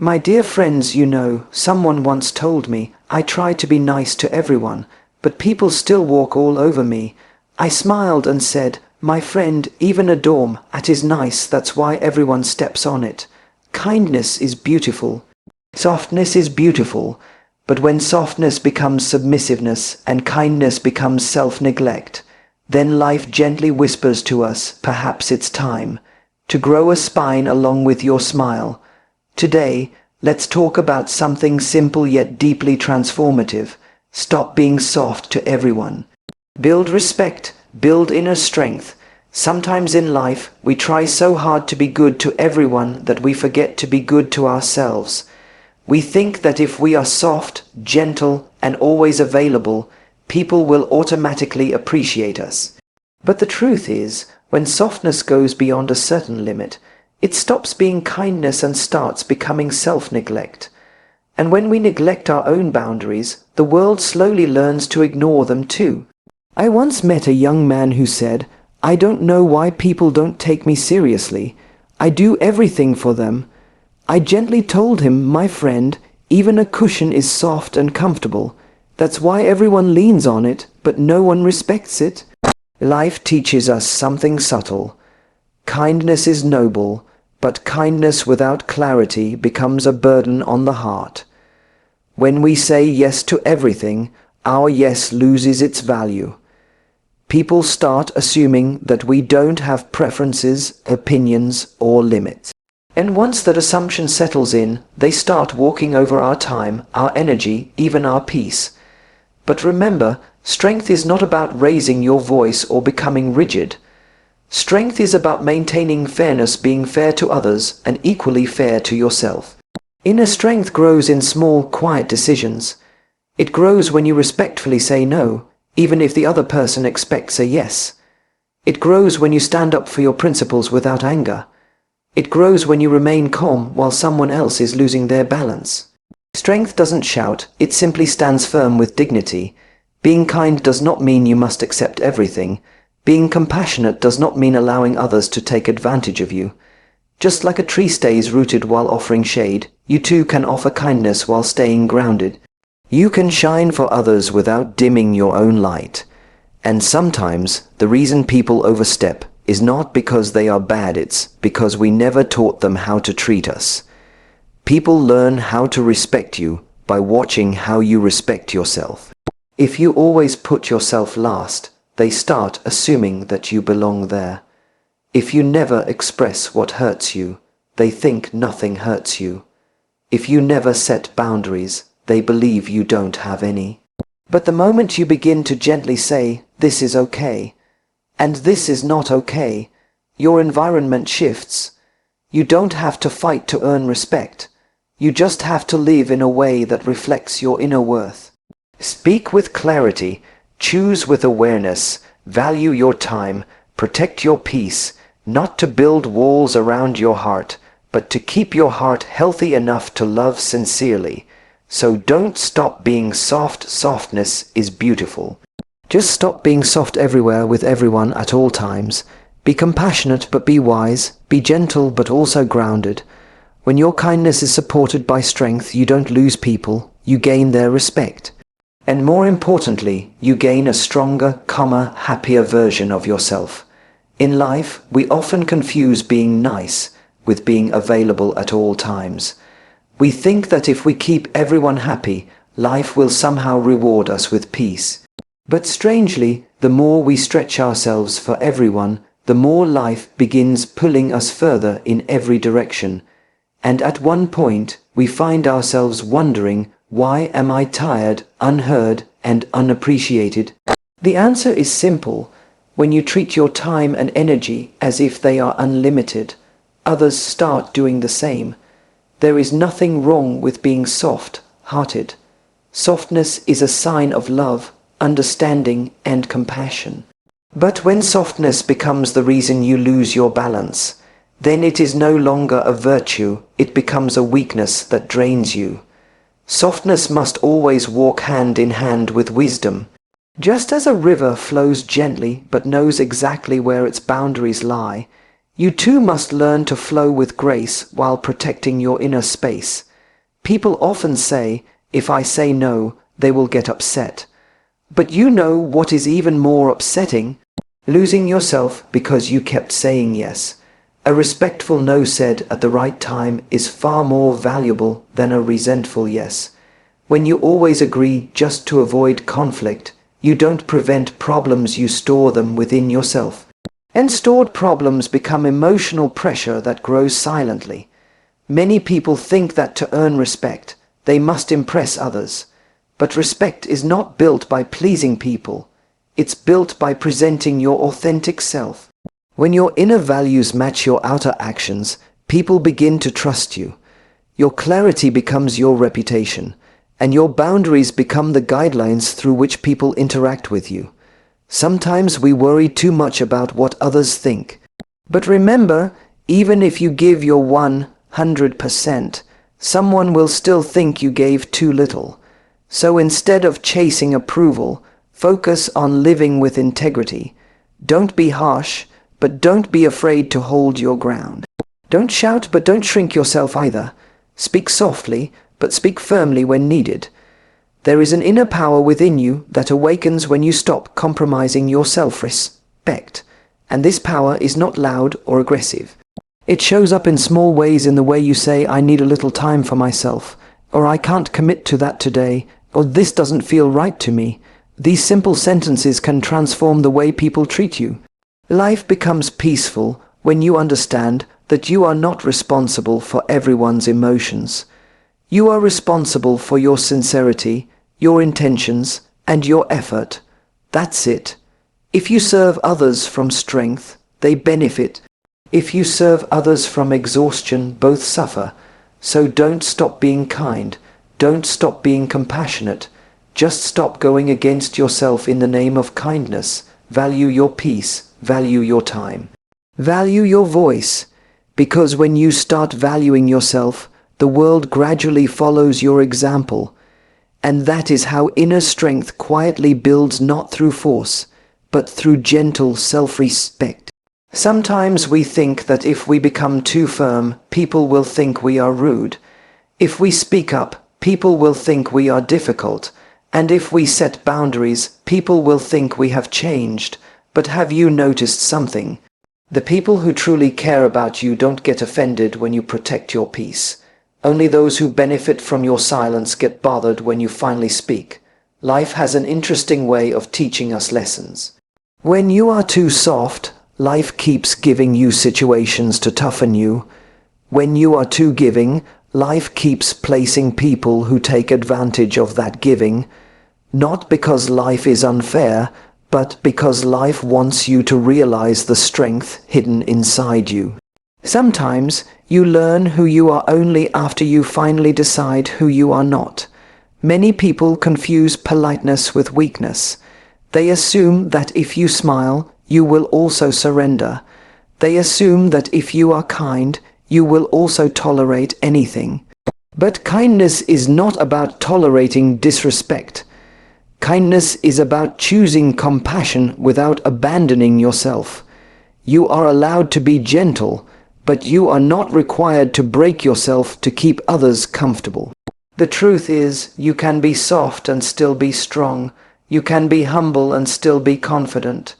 My dear friends, someone once told me I try to be nice to everyone, but people still walk all over me. I smiled and said, my friend, even a doormat is nice, that's why everyone steps on it. Kindness is beautiful. Softness is beautiful, but when softness becomes submissiveness and kindness becomes self-neglect, then life gently whispers to us, perhaps it's time to grow a spine along with your smile. Today, let's talk about something simple yet deeply transformative. Stop being soft to everyone. Build respect, build inner strength. Sometimes in life, we try so hard to be good to everyone that we forget to be good to ourselves. We think that if we are soft, gentle, and always available, people will automatically appreciate us. But the truth is, when softness goes beyond a certain limit, it stops being kindness and starts becoming self-neglect. And when we neglect our own boundaries, the world slowly learns to ignore them too. I once met a young man who said, I don't know why people don't take me seriously. I do everything for them. I gently told him, my friend, even a cushion is soft and comfortable. That's why everyone leans on it, but no one respects it. Life teaches us something subtle. Kindness is noble, but kindness without clarity becomes a burden on the heart. When we say yes to everything, our yes loses its value. People start assuming that we don't have preferences, opinions, or limits. And once that assumption settles in, they start walking over our time, our energy, even our peace. But remember, strength is not about raising your voice or becoming rigid. Strength is about maintaining fairness, being fair to others, and equally fair to yourself. Inner strength grows in small, quiet decisions. It grows when you respectfully say no, even if the other person expects a yes. It grows when you stand up for your principles without anger. It grows when you remain calm while someone else is losing their balance. Strength doesn't shout, it simply stands firm with dignity. Being kind does not mean you must accept everything. Being compassionate does not mean allowing others to take advantage of you. Just like a tree stays rooted while offering shade, you too can offer kindness while staying grounded. You can shine for others without dimming your own light. And sometimes the reason people overstep is not because they are bad, it's because we never taught them how to treat us. People learn how to respect you by watching how you respect yourself. If you always put yourself last, they start assuming that you belong there. If you never express what hurts you, they think nothing hurts you. If you never set boundaries, they believe you don't have any. But the moment you begin to gently say, this is okay, and this is not okay, your environment shifts. You don't have to fight to earn respect. You just have to live in a way that reflects your inner worth. Speak with clarity, choose with awareness, value your time, protect your peace, not to build walls around your heart, but to keep your heart healthy enough to love sincerely. So don't stop being soft. Softness is beautiful. Just stop being soft everywhere with everyone at all times. Be compassionate but be wise. Be gentle but also grounded. When your kindness is supported by strength, you don't lose people, you gain their respect. And more importantly, you gain a stronger, calmer, happier version of yourself. In life, we often confuse being nice with being available at all times. We think that if we keep everyone happy, life will somehow reward us with peace. But strangely, the more we stretch ourselves for everyone, the more life begins pulling us further in every direction. And at one point, we find ourselves wondering, why am I tired, unheard, and unappreciated? The answer is simple. When you treat your time and energy as if they are unlimited, others start doing the same. There is nothing wrong with being soft-hearted. Softness is a sign of love, understanding, and compassion. But when softness becomes the reason you lose your balance, then it is no longer a virtue, it becomes a weakness that drains you. Softness must always walk hand in hand with wisdom. Just as a river flows gently but knows exactly where its boundaries lie, You too must learn to flow with grace while protecting your inner space. People often say, if I say no, they will get upset. But you know what is even more upsetting? Losing yourself because you kept saying yes. A respectful no said at the right time is far more valuable than a resentful yes. When you always agree just to avoid conflict, you don't prevent problems, you store them within yourself. And stored problems become emotional pressure that grows silently. Many people think that to earn respect, they must impress others. But respect is not built by pleasing people. It's built by presenting your authentic self. When your inner values match your outer actions, people begin to trust you. Your clarity becomes your reputation, and your boundaries become the guidelines through which people interact with you. Sometimes we worry too much about what others think. But remember, even if you give your 100%, someone will still think you gave too little. So instead of chasing approval, focus on living with integrity. Don't be harsh, but don't be afraid to hold your ground. Don't shout, but don't shrink yourself either. Speak softly, but speak firmly when needed. There is an inner power within you that awakens when you stop compromising your self-respect. And this power is not loud or aggressive. It shows up in small ways, in the way you say, I need a little time for myself, or I can't commit to that today, or this doesn't feel right to me. These simple sentences can transform the way people treat you. Life becomes peaceful when you understand that you are not responsible for everyone's emotions. You are responsible for your sincerity, your intentions, and your effort. That's it. If you serve others from strength, they benefit. If you serve others from exhaustion, both suffer. So don't stop being kind. Don't stop being compassionate. Just stop going against yourself in the name of kindness. Value your peace. Value your time. Value your voice. Because when you start valuing yourself, the world gradually follows your example. And that is how inner strength quietly builds, not through force, but through gentle self-respect. Sometimes we think that if we become too firm, people will think we are rude. If we speak up, people will think we are difficult. And if we set boundaries, people will think we have changed. But have you noticed something? The people who truly care about you don't get offended when you protect your peace. Only those who benefit from your silence get bothered when you finally speak. Life has an interesting way of teaching us lessons. When you are too soft, life keeps giving you situations to toughen you. When you are too giving, life keeps placing people who take advantage of that giving. Not because life is unfair, but because life wants you to realize the strength hidden inside you. Sometimes you learn who you are only after you finally decide who you are not. Many people confuse politeness with weakness. They assume that if you smile, you will also surrender. They assume that if you are kind, you will also tolerate anything. But kindness is not about tolerating disrespect. Kindness is about choosing compassion without abandoning yourself. You are allowed to be gentle, but you are not required to break yourself to keep others comfortable. The truth is, you can be soft and still be strong. You can be humble and still be confident.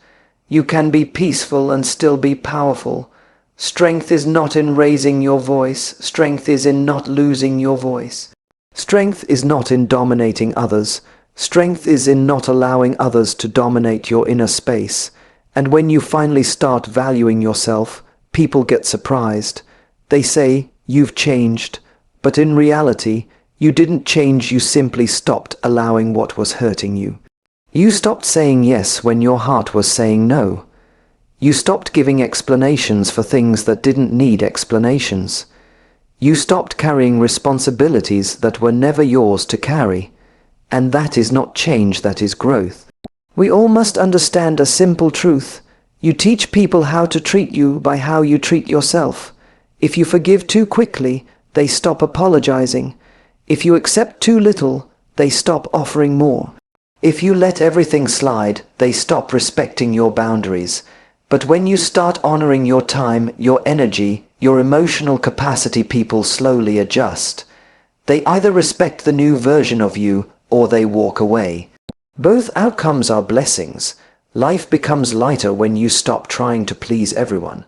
You can be peaceful and still be powerful. Strength is not in raising your voice. Strength is in not losing your voice. Strength is not in dominating others. Strength is in not allowing others to dominate your inner space. And when you finally start valuing yourself, people get surprised. They say, you've changed. But in reality, you didn't change, you simply stopped allowing what was hurting you. You stopped saying yes when your heart was saying no. You stopped giving explanations for things that didn't need explanations. You stopped carrying responsibilities that were never yours to carry. And that is not change, that is growth. We all must understand a simple truth. You teach people how to treat you by how you treat yourself. If you forgive too quickly, they stop apologizing. If you accept too little, they stop offering more. If you let everything slide, they stop respecting your boundaries. But when you start honoring your time, your energy, your emotional capacity, people slowly adjust. They either respect the new version of you, or they walk away. Both outcomes are blessings. Life becomes lighter when you stop trying to please everyone.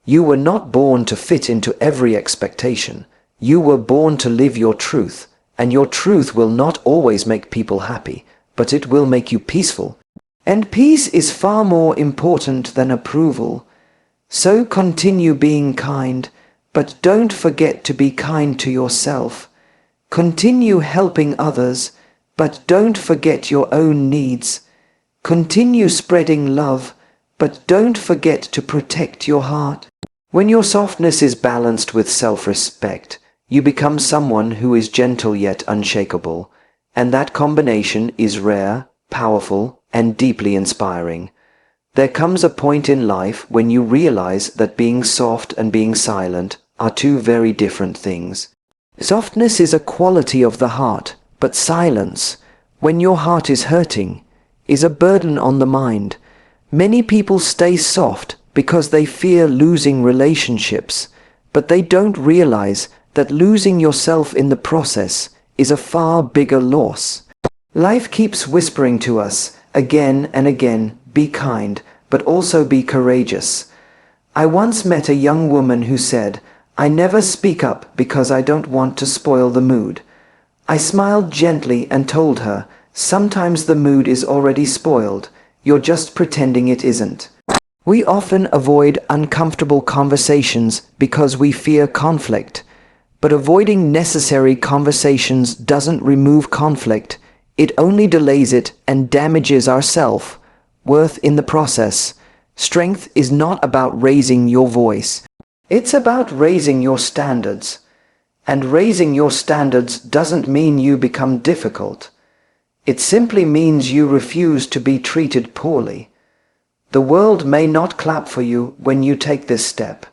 You were not born to fit into every expectation. You were born to live your truth, and your truth will not always make people happy, but it will make you peaceful. And peace is far more important than approval. So continue being kind, but don't forget to be kind to yourself. Continue helping others, but don't forget your own needs. Continue spreading love, but don't forget to protect your heart. When your softness is balanced with self-respect, you become someone who is gentle yet unshakable, and that combination is rare, powerful, and deeply inspiring. There comes a point in life when you realize that being soft and being silent are two very different things. Softness is a quality of the heart, but silence, when your heart is hurting, is a burden on the mind. Many people stay soft because they fear losing relationships, but they don't realize that losing yourself in the process is a far bigger loss. Life keeps whispering to us again and again, be kind, but also be courageous. I once met a young woman who said, I never speak up because I don't want to spoil the mood. I smiled gently and told her, sometimes the mood is already spoiled, you're just pretending it isn't. We often avoid uncomfortable conversations because we fear conflict, but avoiding necessary conversations doesn't remove conflict. It only delays it and damages our self-worth in the process. Strength is not about raising your voice. It's about raising your standards. And raising your standards doesn't mean you become difficult. It simply means you refuse to be treated poorly. The world may not clap for you when you take this step,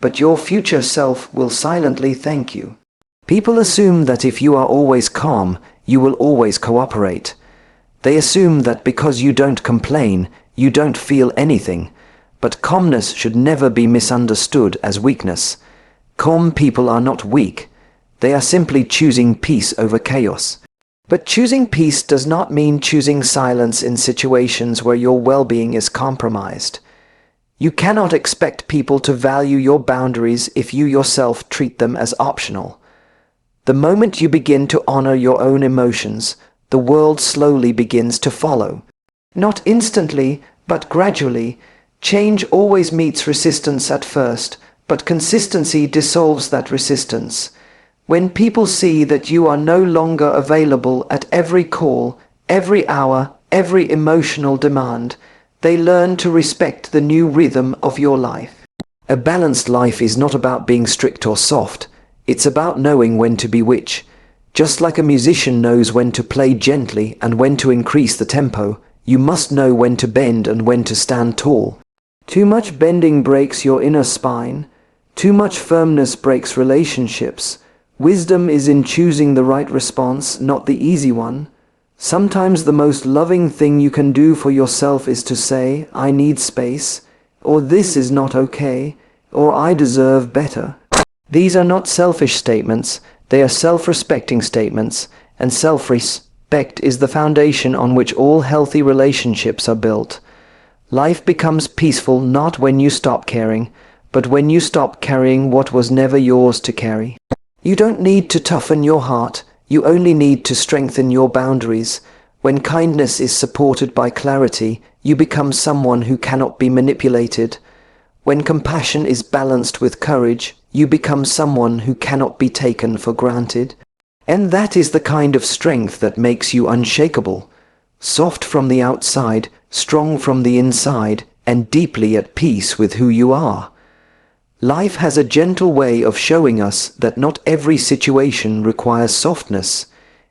but your future self will silently thank you. People assume that if you are always calm, you will always cooperate. They assume that because you don't complain, you don't feel anything. But calmness should never be misunderstood as weakness. Calm people are not weak. They are simply choosing peace over chaos. But choosing peace does not mean choosing silence in situations where your well-being is compromised. You cannot expect people to value your boundaries if you yourself treat them as optional. The moment you begin to honor your own emotions, the world slowly begins to follow. Not instantly, but gradually. Change always meets resistance at first, but consistency dissolves that resistance. When people see that you are no longer available at every call, every hour, every emotional demand, they learn to respect the new rhythm of your life. A balanced life is not about being strict or soft. It's about knowing when to be which. Just like a musician knows when to play gently and when to increase the tempo, you must know when to bend and when to stand tall. Too much bending breaks your inner spine. Too much firmness breaks relationships. Wisdom is in choosing the right response, not the easy one. Sometimes the most loving thing you can do for yourself is to say, I need space, or this is not okay, or I deserve better. These are not selfish statements, they are self-respecting statements, and self-respect is the foundation on which all healthy relationships are built. Life becomes peaceful not when you stop caring, but when you stop carrying what was never yours to carry. You don't need to toughen your heart, you only need to strengthen your boundaries. When kindness is supported by clarity, you become someone who cannot be manipulated. When compassion is balanced with courage, you become someone who cannot be taken for granted. And that is the kind of strength that makes you unshakable. Soft from the outside, strong from the inside, and deeply at peace with who you are. Life has a gentle way of showing us that not every situation requires softness,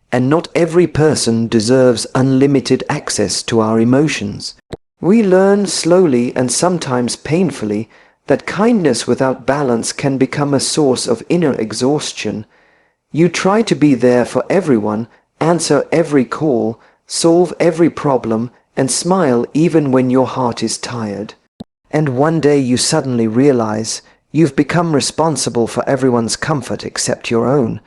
and not every person deserves unlimited access to our emotions. We learn slowly and sometimes painfully that kindness without balance can become a source of inner exhaustion. You try to be there for everyone, answer every call, solve every problem, and smile even when your heart is tired. And one day you suddenly realize you've become responsible for everyone's comfort except your own.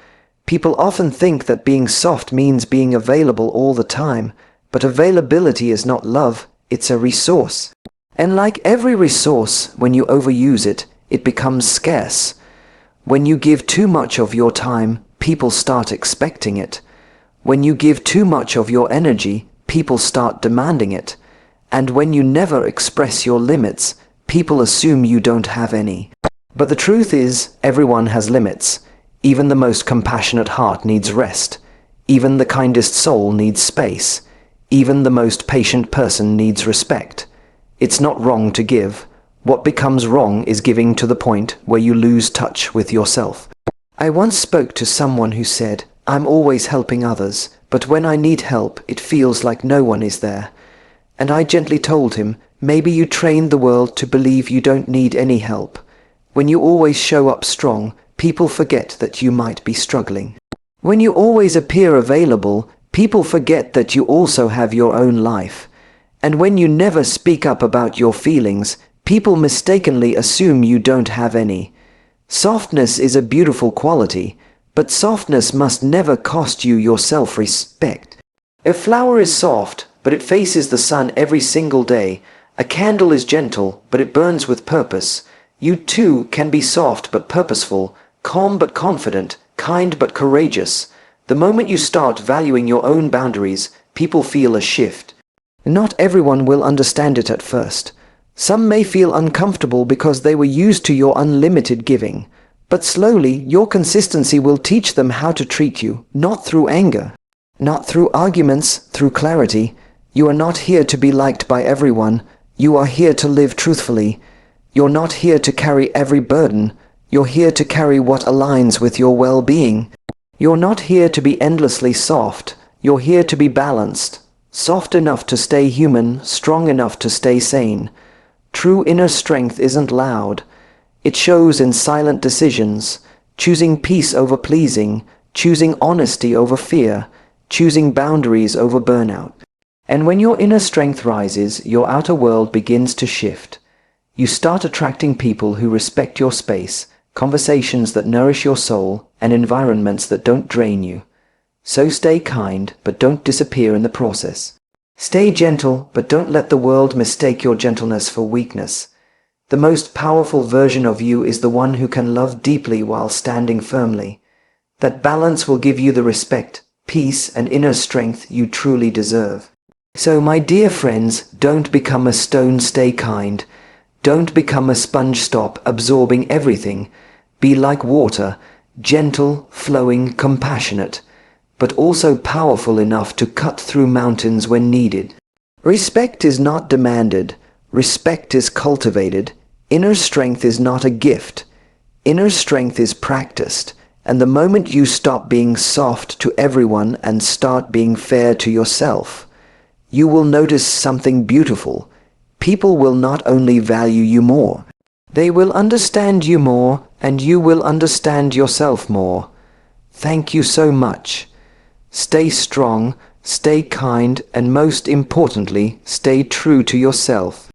People often think that being soft means being available all the time, but availability is not love, it's a resource. And like every resource, when you overuse it, it becomes scarce. When you give too much of your time, people start expecting it. When you give too much of your energy, people start demanding it. And when you never express your limits, people assume you don't have any. But the truth is, everyone has limits. Even the most compassionate heart needs rest. Even the kindest soul needs space. Even the most patient person needs respect. It's not wrong to give. What becomes wrong is giving to the point where you lose touch with yourself. I once spoke to someone who said, "I'm always helping others, but when I need help, it feels like no one is there." And I gently told him, maybe you trained the world to believe you don't need any help. When you always show up strong, people forget that you might be struggling. When you always appear available, people forget that you also have your own life. And when you never speak up about your feelings, people mistakenly assume you don't have any. Softness is a beautiful quality, but softness must never cost you your self-respect. A flower is soft, but it faces the sun every single day. A candle is gentle, but it burns with purpose. You too can be soft but purposeful, calm but confident, kind but courageous. The moment you start valuing your own boundaries, people feel a shift. Not everyone will understand it at first. Some may feel uncomfortable because they were used to your unlimited giving. But slowly, your consistency will teach them how to treat you, not through anger, not through arguments, through clarity. You are not here to be liked by everyone. You are here to live truthfully. You're not here to carry every burden. You're here to carry what aligns with your well-being. You're not here to be endlessly soft. You're here to be balanced. Soft enough to stay human, strong enough to stay sane. True inner strength isn't loud. It shows in silent decisions, choosing peace over pleasing, choosing honesty over fear, choosing boundaries over burnout. And when your inner strength rises, your outer world begins to shift. You start attracting people who respect your space, conversations that nourish your soul, and environments that don't drain you. So stay kind, but don't disappear in the process. Stay gentle, but don't let the world mistake your gentleness for weakness. The most powerful version of you is the one who can love deeply while standing firmly. That balance will give you the respect, peace, and inner strength you truly deserve. So, my dear friends, don't become a stone, stay kind. Don't become a sponge, stop absorbing everything. Be like water, gentle, flowing, compassionate, but also powerful enough to cut through mountains when needed. Respect is not demanded. Respect is cultivated. Inner strength is not a gift. Inner strength is practiced. And the moment you stop being soft to everyone and start being fair to yourself, you will notice something beautiful. People will not only value you more, they will understand you more, and you will understand yourself more. Thank you so much. Stay strong, stay kind, and most importantly, stay true to yourself.